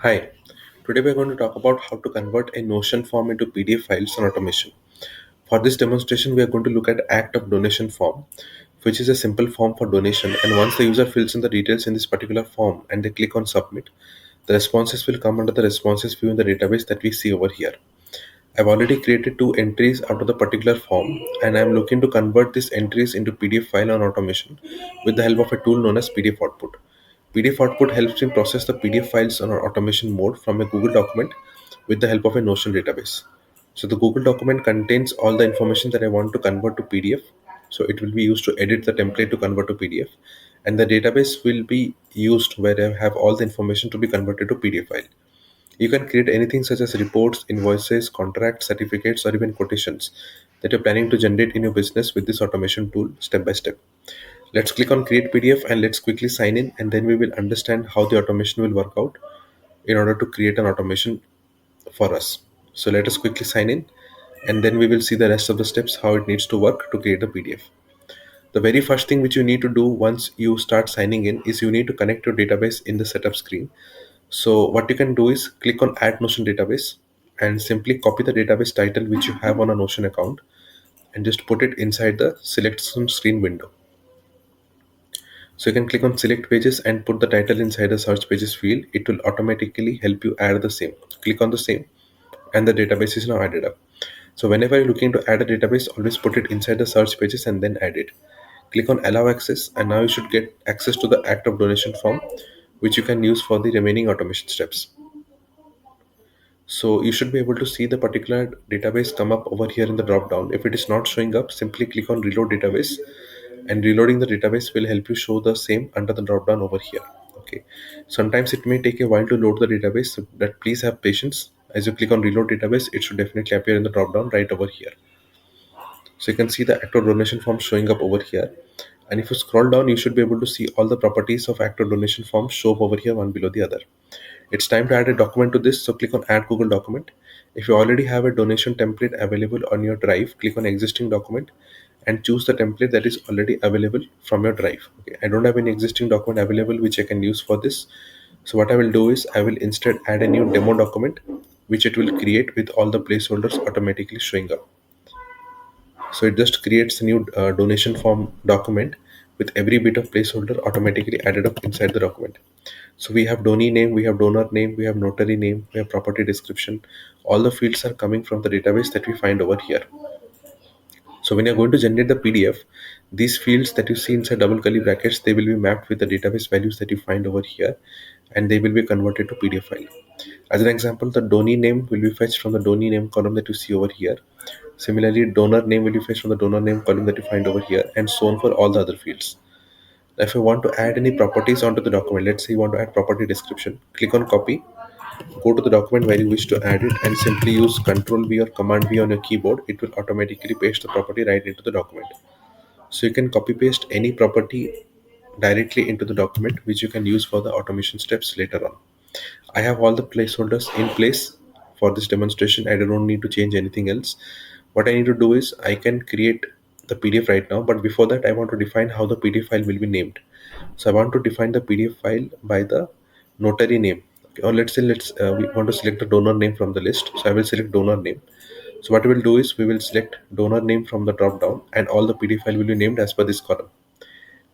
Hi, today we're going to talk about how to convert a Notion form into PDF files on automation. For this demonstration, we are going to look at Act of Donation form, which is a simple form for donation. And once the user fills in the details in this particular form and they click on submit, the responses will come under the responses view in the database that we see over here. I've already created two entries out of the particular form, and I'm looking to convert these entries into PDF file on automation with the help of a tool known as PDF Output. PDF Output helps me process the PDF files on an automation mode from a Google document with the help of a Notion database. So the Google document contains all the information that I want to convert to PDF. So it will be used to edit the template to convert to PDF, and the database will be used where I have all the information to be converted to PDF file. You can create anything such as reports, invoices, contracts, certificates, or even quotations that you're planning to generate in your business with this automation tool step by step. Let's click on create PDF and let's quickly sign in, and then we will understand how the automation will work out in order to create an automation for us. So let us quickly sign in, and then we will see the rest of the steps how it needs to work to create a PDF. The very first thing which you need to do once you start signing in is you need to connect your database in the setup screen. So what you can do is click on add Notion database and simply copy the database title which you have on a Notion account and just put it inside the select some screen window. So you can click on select pages and put the title inside the search pages field. It will automatically help you add the same. Click on the same and the database is now added up. So whenever you're looking to add a database, always put it inside the search pages and then add it. Click on allow access and now you should get access to the act of donation form which you can use for the remaining automation steps. So you should be able to see the particular database come up over here in the drop down. If it is not showing up, simply click on reload database, and reloading the database will help you show the same under the drop down over here. Okay. Sometimes it may take a while to load the database, so that please have patience. As you click on reload database, it should definitely appear in the drop down right over here. So you can see the active donation form showing up over here. And if you scroll down, you should be able to see all the properties of active donation form show up over here one below the other. It's time to add a document to this, so click on add Google document. If you already have a donation template available on your drive, click on existing document and choose the template that is already available from your drive. Okay, I don't have any existing document available which I can use for this. So what I will do is I will instead add a new demo document which it will create with all the placeholders automatically showing up. So it just creates a new donation form document with every bit of placeholder automatically added up inside the document. So we have donee name, we have donor name, we have notary name, we have property description. All the fields are coming from the database that we find over here. So when you're going to generate the PDF, these fields that you see inside double curly brackets, they will be mapped with the database values that you find over here, and they will be converted to PDF file. As an example, the donee name will be fetched from the donee name column that you see over here. Similarly, donor name will be fetched from the donor name column that you find over here, and so on for all the other fields. Now, if you want to add any properties onto the document, let's say you want to add property description, click on copy, go to the document where you wish to add it, and simply use Ctrl V or Command V on your keyboard. It will automatically paste the property right into the document. So you can copy paste any property directly into the document, which you can use for the automation steps later on. I have all the placeholders in place for this demonstration. I don't need to change anything else. What I need to do is I can create the PDF right now, but before that I want to define how the PDF file will be named. So I want to define the PDF file by the notary name. Okay, or let's say we want to select the donor name from the list. So I will select donor name. So what we will do is we will select donor name from the drop down, and all the PDF file will be named as per this column.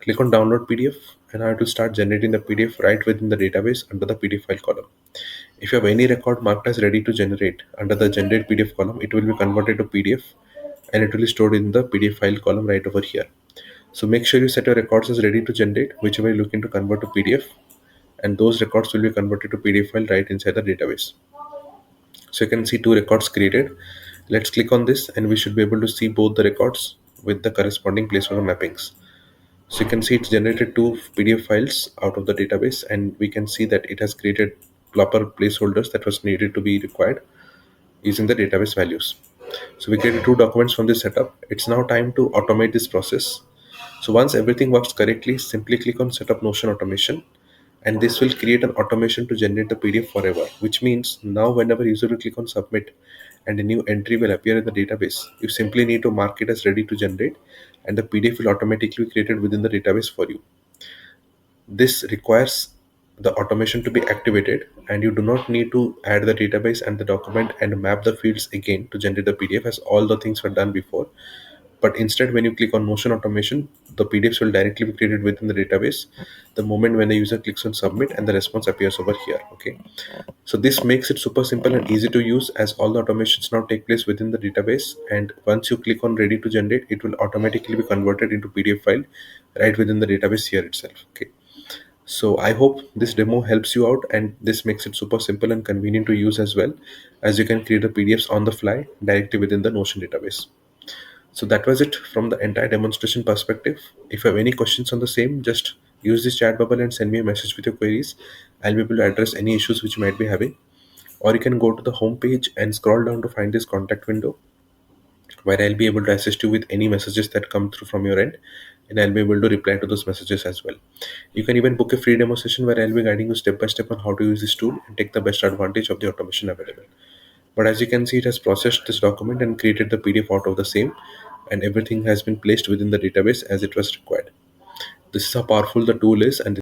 Click on download PDF, and I have to start generating the PDF right within the database under the PDF file column. If you have any record marked as ready to generate under the generate PDF column, it will be converted to PDF and it will be stored in the PDF file column right over here. So make sure you set your records as ready to generate, whichever you're looking to convert to PDF, and those records will be converted to PDF file right inside the database. So you can see two records created. Let's click on this and we should be able to see both the records with the corresponding placeholder mappings. So you can see it's generated two PDF files out of the database, and we can see that it has created proper placeholders that was needed to be required using the database values. So we created two documents from this setup. It's now time to automate this process. So once everything works correctly, simply click on Setup Notion Automation, and this will create an automation to generate the PDF forever, which means now whenever user will click on Submit and a new entry will appear in the database, you simply need to mark it as ready to generate, and the PDF will automatically be created within the database for you. This requires the automation to be activated, and you do not need to add the database and the document and map the fields again to generate the PDF, as all the things were done before. But instead, when you click on motion automation, the PDFs will directly be created within the database the moment when the user clicks on submit and the response appears over here. Okay, so this makes it super simple and easy to use, as all the automations now take place within the database, and once you click on ready to generate, it will automatically be converted into PDF file right within the database here itself. Okay, so I hope this demo helps you out, and this makes it super simple and convenient to use, as well as you can create the PDFs on the fly directly within the Notion database. So that was it from the entire demonstration perspective. If you have any questions on the same, just use this chat bubble and send me a message with your queries. I'll be able to address any issues which you might be having. Or you can go to the home page and scroll down to find this contact window, where I'll be able to assist you with any messages that come through from your end, and I'll be able to reply to those messages as well. You can even book a free demo session where I'll be guiding you step by step on how to use this tool and take the best advantage of the automation available. But as you can see, it has processed this document and created the PDF out of the same, and everything has been placed within the database as it was required. This is how powerful the tool is, and